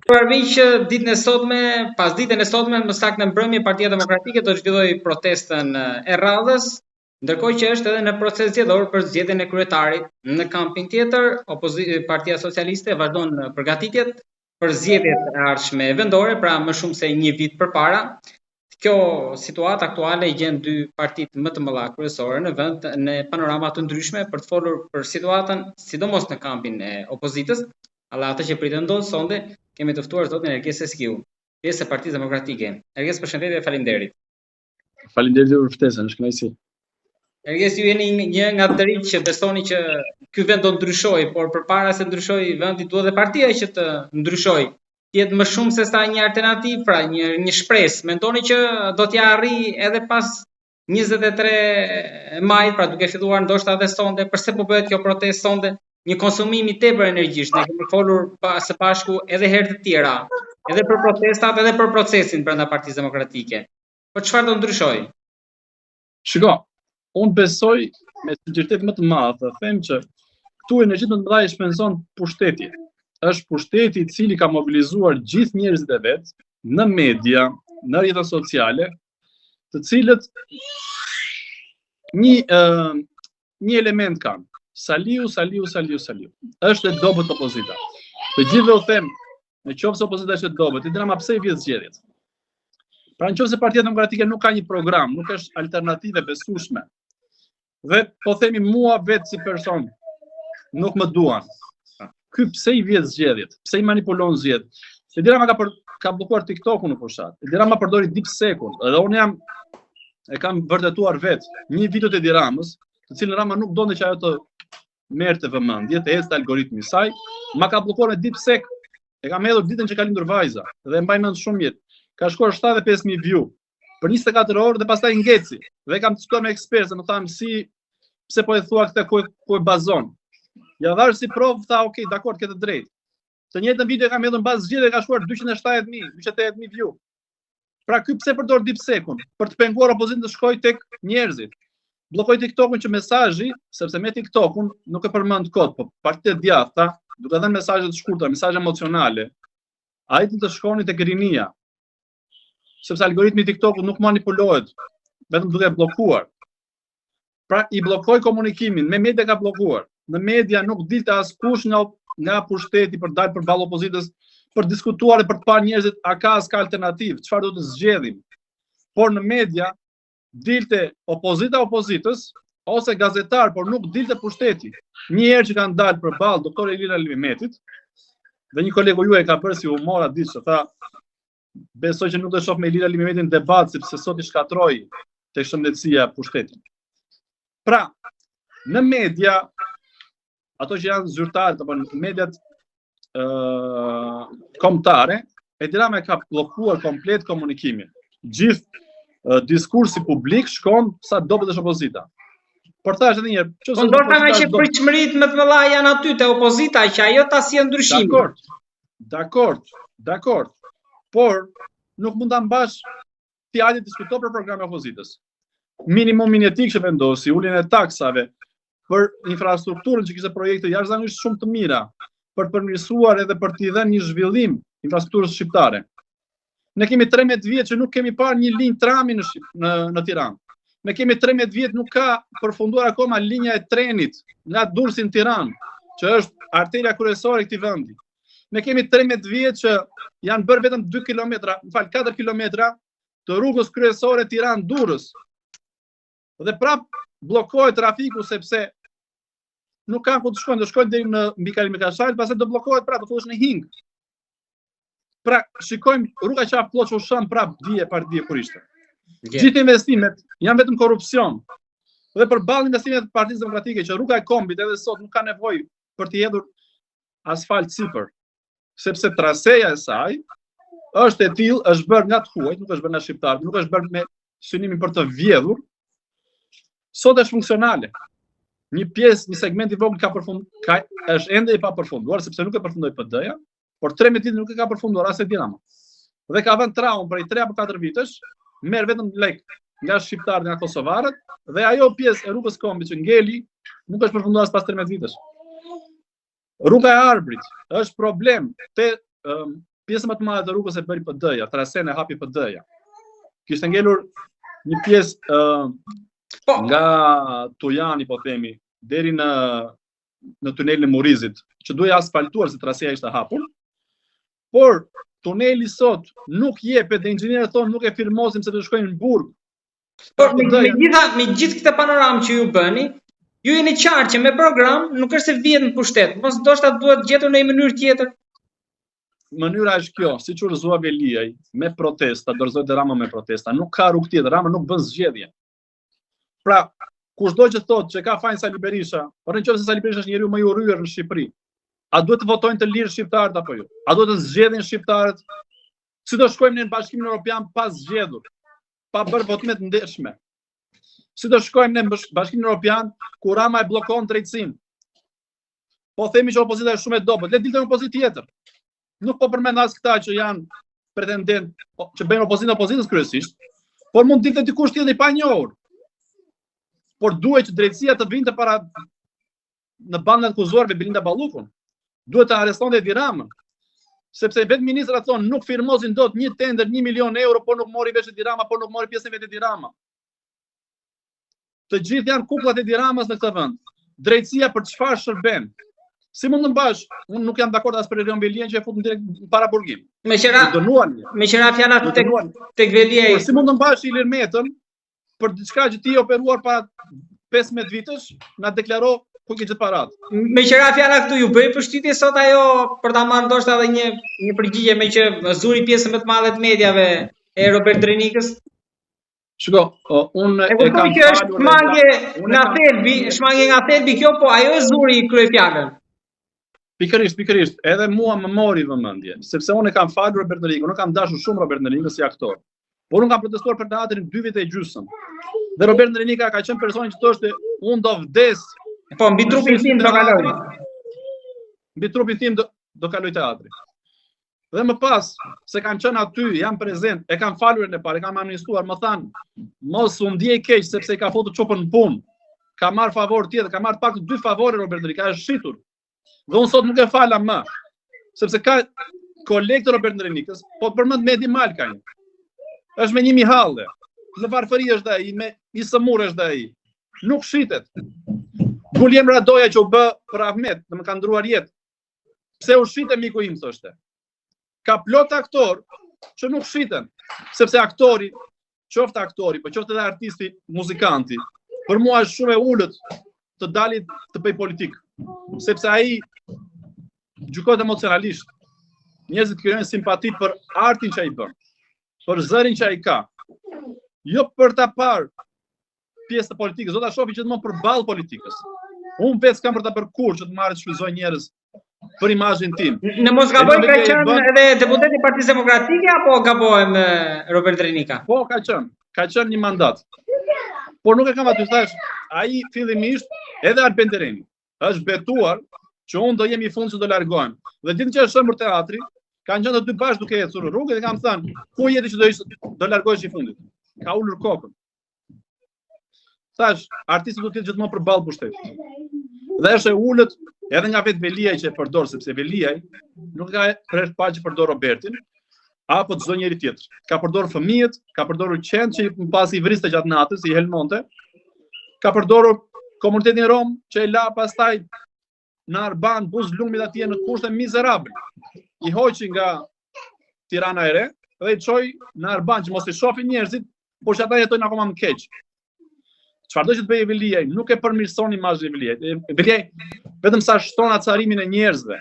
Përveç ditën e sotme, pas ditën e sotme, më saktë në mbrëmje, Partia Demokratike do të zhvillojë protestën e radhës, ndërkohë që është edhe në proces zgjedhor për zgjedhjen e kryetarit. Në kampin tjetër, Partia Socialiste vazhdon përgatitjet për zgjedhjet e ardhshme vendore, pra më shumë se një vit përpara. Kjo situatë aktuale i gjen dy partitë më të mëdha kryesore në vend në panorama të ndryshme për të folur për situatën, sidomos në kampin e opozitës. Alla atë që pritet ndodh sonde, kemi të ftuar zotin Ergjes Eskiu, pjesë e Partisë Demokratike. Ergjes, përshëndetje dhe faleminderit. Faleminderit për ftesën, është kënaqësi. Ergjes, ju jeni një nga të rinjt që besoni që ky vend do ndryshojë, por përpara se ndryshojë vendi duhet dhe partia që të ndryshojë. Jetë më shumë se sa një alternativë, pra një shpresë. Mendoni që do t'ja arrijë edhe pas 23 majit, pra duke filluar ndoshta edhe sonde, përse po bëhet kjo protestë sonde? Një konsumim i tepër energjisht, ne kemi folur së bashku edhe herë të tjera, edhe për protestat, edhe për procesin brenda Partisë Demokratike. Po çfarë do ndryshojë? Shiko, unë besoj me sinqeritet më të madh, të them që këtu energjitë më të mëdha i shpenzon pushteti. Është pushteti i cili ka mobilizuar gjithë njerëzit e vet në media, në rrjetet sociale, të cilët një element kanë. Saliu. Është e dobët opozita. Të gjithëve u them, në qoftë se opozita është e dobët, i drama pse i vjedh zgjedhjet. Pra në qoftë se Partia Demokratike nuk ka një program, nuk është alternative besueshme. Dhe po themi mua vetë si person, nuk më duan. Ky pse i vjedh zgjedhjet? Pse i manipulon zgjedhjet? Edi Rama ka bllokuar TikTokun në fushat. Edi Rama përdori DeepSeek-un. Edhe unë kam vërtetuar vetë një video të Edi Ramës, të cilën Rama nuk donte që ajo të merrte vëmendje, të ecte algoritmi i saj, ma ka bllokuar me DeepSeek. E kam hedhur ditën që ka lindur vajza dhe mbaj mend shumë mirë. Ka shkuar 75.000 view për 24 orë dhe pastaj ngeci. Dhe kam diskutuar me ekspertë, më thanë pse po e thua këtë, ku e bazon. Ja dhash si provë, tha okay, dakor, ke të drejtë. Të njëjtën video kam hedhur mbas zgjedhjeve ka shkuar 270.000 view. Pra ky pse përdor DeepSeek-un? Për të penguar opozitën të shkojë tek njerëzit. Bllokoi TikTokun që mesazhi, sepse me TikTokun nuk e përmend kot, po partitë e djathta, duke dhënë mesazhe të shkurtra, mesazhe emocionale, ajtë të shkoni tek rinia. Sepse algoritmi i TikTokut nuk manipulohet, vetëm duke bllokuar. Pra i bllokoi komunikimin, me media ka bllokuar. Në media nuk dilte askush nga pushteti për dalë përballë opozitës, për diskutuar e për të parë njerëzit a ka alternativë, çfarë do të zgjedhim. Por në media dilte opozita opozitës ose gazetar, por nuk dilte pushteti. Një herë që kanë dalë përballë doktor Elina Limimetit, dhe një kolegu juaj ka bërë si humor atë ditë, tha besoj që nuk do të shoh me Elina Limimetin debat sepse sot i shkatroi tek shëndetësia pushtetin. Pra, në media, ato që janë zyrtarë, apo në mediat kombëtare, Edi Rama ka bllokuar komplet komunikimin. Gjithë diskursi publik shkon sa dobët është opozita. Por thash edhe një herë, po ndoshta nga që pritshmëritë më të mëdha janë aty te opozita, që ajo ta sjellë ndryshimin. Dakor. Por nuk mund ta mbash fjalët diskuto për programin e opozitës. Minimumin etik që vendosi, uljen e taksave për infrastrukturën që kishte projekte jashtëzakonisht shumë të mira, për të përmirësuar edhe për t'i dhënë një zhvillim infrastrukturës shqiptare. Ne kemi 13 vjet që nuk kemi parë një linjë trami në Tiranë. Ne kemi 13 vjet nuk ka përfunduar akoma linja e trenit nga Durrësi në Tiranë, që është arteria kryesore e këtij vendi. Ne kemi 13 vjet që janë bërë vetëm 4 kilometra të rrugës kryesore Tiranë-Durrës. Dhe prap bllokohet trafiku sepse nuk kanë ku të shkojnë deri në mbi Karim Kashajt, pastaj do bllokohet prap, do futesh në Hing. Pra, shikojmë rruga qafë plot që u shën prap dije kur ishte. Gjithë investimet janë vetëm korrupsion. Dhe përballë investimet të Partisë Demokratike që rruga e Kombit edhe sot nuk ka nevojë për të hedhur asfalt sipër, sepse traseja e saj është e tillë, është bërë nga të huajt, nuk është bërë nga shqiptarët, nuk është bërë me synimin për të vjedhur. Sot është funksionale. Një pjesë, një segment i vogël është ende i papërfunduar sepse nuk e përfundoi PD-ja. Por 13 vite nuk e ka përfunduar as Edi Rama. Dhe ka vënë traum për 3 apo 4 vitesh, merr vetëm lek nga shqiptarët, nga kosovarët, dhe ajo pjesë e rrugës Kombit që ngeli nuk është përfunduar as pas 13 vitesh. Rruga e Arbrit është problem te pjesën më të madhe të rrugës e bëri PD-ja, trasen e hapi PD-ja. Kishte ngelur një pjesë nga Tujani, po themi, deri në tunelin e Murizit, që duhej asfaltuar se trasea ishte hapur. Por tuneli sot nuk jepet dhe inxhinierët thonë nuk e firmosim se të shkojnë në burg. Por me gjithë këtë panoramë që ju bëni, ju jeni qartë që me program nuk është se vjen në pushtet, mos ndoshta duhet gjetur në një mënyrë tjetër. Mënyra është kjo, siç urrëzua Veliaj, me protesta, dorëzoi Rama me protesta, nuk ka rrugë tjetër, Rama nuk bën zgjedhje. Pra, kushdo që thotë që ka fajin Sali Berisha, por nëse Sali Berisha është njeriu më i urryer në Shqipëri, a duhet të votojnë të lirë shqiptarët apo jo? A duhet të zgjedhin shqiptarët? Si do shkojmë në Bashkimin Evropian pa zgjedhur, pa bërë votime të ndershme? Si do shkojmë në Bashkimin Evropian ku Rama e bllokon drejtësinë? Po themi që opozita është shumë e dobët, le të dilte një opozitë tjetër. Nuk po përmend as këta që janë pretendent që bëjnë opozitës kryesisht, por mund të dilte dikush tjetër i panjohur. Por duhet që drejtësia të vinte para në bandën e akuzuarve Belinda Ballukun. Duhet të arrestonte Edi Ramën. Sepse vetë ministrat thonë nuk firmosin dot një tender 1 milion euro, por nuk mori vesh Edi Rama, por nuk mori pjesën vetë Edi Rama. Të gjithë janë kukullat e Edi Ramës në këtë vend. Drejtësia për çfarë shërben? Si mund të mbash? Unë nuk jam dakord as për Erion Veliajn që e futën direkt para burgim. Me qira fjalat tek Veliaj. Si mund të mbash Ilir Metën për diçka që ti operuar para 15 vitesh, na deklaroi ku ke gjithë parat. Me qira fjala këtu ju bëj përshtytje sot ajo për ta marrë ndoshta edhe një përgjigje me që zuri pjesën më të madhe të mediave e Robert Drenikës. Shiko, unë e kam shmangje nga thelbi kjo, po ajo e zuri kryefjalën. Pikërisht, edhe mua më mori vëmendje, sepse unë e kam falur Robert Drenikën, unë kam dashur shumë Robert Drenikën si aktor. Por unë kam protestuar për teatrin 2 vite e gjysmë. Dhe Robert Drenika ka qenë personi që thoshte unë do vdes. Po mbi trupin tim do kaloj. Mbi trupin tim do kaloj teatri. Dhe më pas, se kam qenë aty, jam prezent, e kam falur në parë, e kam amnistuar, më thanë, mos u ndjej keq sepse i ka futur çopën në punë. Ka marr favor tjetër, ka marr pak 2 favore Robert Drenika, është shitur. Dhe unë sot nuk e fala më, sepse ka kolegë të Robert Drenikës, po përmend Mehdi Malkajn. Është me një Mihalle. Në varfëri është ai, me një Sëmur është ai. Nuk shitet. Guliem Radoja që u bë për Ahmet, dhe më ka ndruar jetë. Pse u shitet miku im, thoshte. Ka plot aktor që nuk shiten, sepse aktori, qoftë aktori, po qoftë edhe artisti, muzikanti, për mua është shumë e ulët të dalit të bëj politik, sepse ai gjykohet emocionalisht. Njerëzit krijojnë simpati për artin që ai bën, për zërin që ai ka. Jo për ta parë pjesë të politikës, do ta shohin gjithmonë përballë politikës. Unë vetë s'kam për ta bërë kurrë që të marrë të shfrytëzoj njerëz për imazhin tim. Në mos gaboj ka qenë edhe deputeti i Partisë Demokratike apo gabohem Robert Drenika? Po, ka qenë një mandat. Por nuk e kam aty thash, ai fillimisht edhe Arben Dereni është betuar që unë do jemi i fundit që do largohem. Dhe ditën që është shëmbur teatri, kanë qenë të dy bashkë duke ecur në rrugë dhe kam thënë, ku jeti që do largohesh i fundit? Ka ulur kokën. Thash, artisti do të jetë gjithmonë përballë pushtetit. Dhe është e ulët edhe nga vetë Veliaj që e përdor, sepse Veliaj nuk ka presh pa që përdor Robertin, apo çdo njeri tjetër. Ka përdorur fëmijët, ka përdorur qenë që pas i vriste gjatë natës, i Helmonte, ka përdorur komunitetin rom që e la pastaj në Arban, buz lumit atje në kushte mizerabël. I hoqi nga Tirana e Re dhe i çoi në Arban që mos i shohin njerëzit, por që ata jetojnë akoma më keq. Çfarëdo që të bëjë Veliaj, nuk e përmirëson imazhin e Veliajt. Veliaj vetëm sa shton acarimin e njerëzve.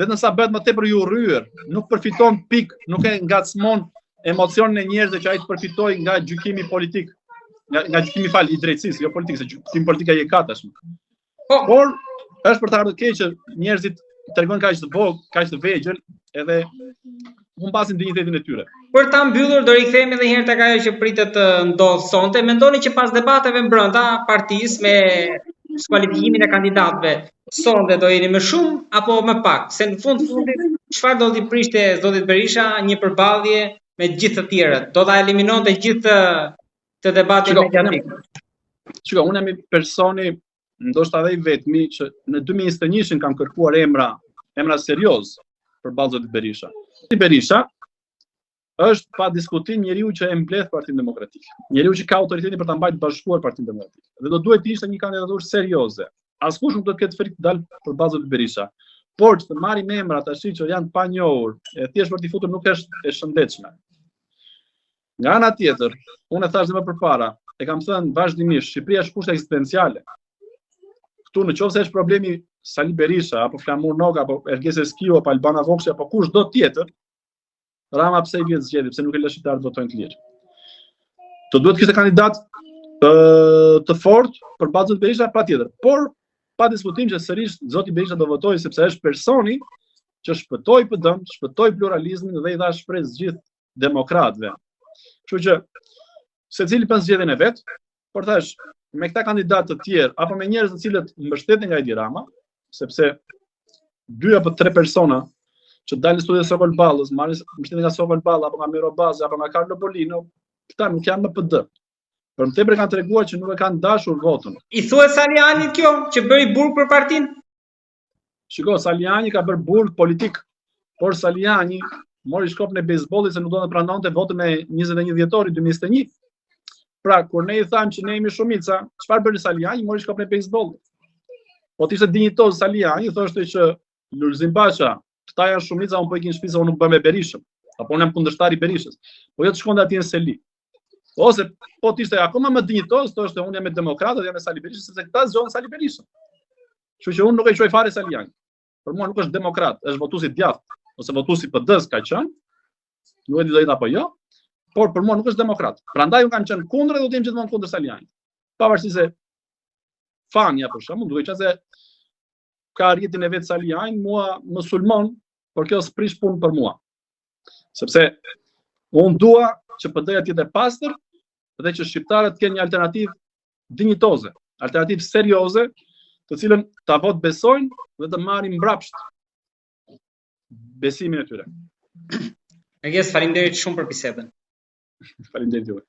Vetëm sa bëhet më tepër i urryer, nuk përfiton nuk e ngacmon emocionin e njerëzve që ai të përfitojë nga gjykimi politik, nga gjykimi i drejtësisë, jo politikë, se gjykimi politik ai e ka tashmë. Por është për të ardhur keq që njerëzit tregojnë kaq të vogël, kaq të vegjël, edhe humbasin dinjitetin e tyre. Për ta mbyllur, do rikthehemi edhe një herë tek ajo që pritet të ndodh sonte. Mendoni që pas debateve brenda partisë me skualifikimin e kandidatëve, sonte do jeni më shumë apo më pak? Se në fundit çfarë do t'i prishte zoti Berisha një përballje me gjithë të tjerët? Do ta eliminonte gjithë të debatin mediatik. Shiko, unë jam personi ndoshta edhe i vetmi që në 2021 kam kërkuar emra serioz për balë zotit Berisha. Berisha është pa diskutim njeriu që e mbledh Partinë Demokratike. Njeriu që ka autoritetin për ta mbajtur bashkuar Partinë Demokratike. Dhe do duhet të ishte një kandidaturë serioze. Askush nuk do të ketë frikë të dalë përballë të Berisha. Por që të marrim emra tash që janë pa njohur, e thjesht për t'i futur nuk është e shëndetshme. Nga ana tjetër, unë e thash edhe më përpara, e kam thënë vazhdimisht, Shqipëria është kusht ekzistenciale. Këtu nëse është problemi Sali Berisha apo Flamur Noga apo Ergjes Eskiu apo Albana Vokshi apo kush do tjetër, Rama pse i vjen zgjedhje, pse nuk e lë shqiptarët votojnë të lirë. Të duhet kishte kandidat të fortë për bazën e Berisha patjetër, por pa diskutim që sërish zoti Berisha do votojë sepse është personi që shpëtoi PD-n, shpëtoi pluralizmin dhe i dha shpresë gjithë demokratëve. Kështu që secili pas zgjedhjen e vet, por thash, me këta kandidatë të tjerë apo me njerëz të cilët mbështeten nga Edi Rama, sepse 2 apo 3 persona që dalin në studion Sokol Ballës, marrin mbështetje nga Sokol Balla apo nga Miro Baza apo nga Carlo Polino, këta nuk janë më PD. Për më tepër kanë treguar që nuk e kanë dashur votën. I thuhet Salianit kjo që bëri burg për partinë? Shiko, Saliani ka bërë burg politik, por Saliani mori shkopën e bejsbollit se nuk do të pranonte votën e 21 dhjetorit 2021. Pra, kur ne i thamë që ne jemi shumica, çfarë bëri Saliani? Mori shkopën e bejsbollit. Po të ishte dinjitoz Saliani, thoshte që Lulzim Basha, këta janë shumica, unë po i kin shtëpi se unë nuk bëj me Berishën, apo unë jam kundërshtar i Berishës. Po jo të shkonte atje në Seli. Ose po të ishte akoma më dinjitoz, thoshte unë jam me demokratët, jam me Sali Berishën, sepse këta zgjohen Sali Berishën. Kështu që unë nuk e quaj fare Saliani. Për mua nuk është demokrat, është votues i djathtë, ose votues i PD-s ka qenë. Nuk e di do jetë apo jo, por për mua nuk është demokrat. Prandaj unë kam qenë kundër dhe do të jem gjithmonë kundër Salianit. Pavarësisht se Fania për shembull, duke qenë se ka rritin e vet Saliani, mua më sulmon, por kjo s'prish punë për mua. Sepse unë dua që PD-ja të jetë e pastër dhe që shqiptarët të kenë një alternativë dinjitoze, alternativë serioze, të cilën ta vot besojnë dhe të marrin mbrapsht besimin e tyre. Ergjes, faleminderit shumë për bisedën. Faleminderit juve.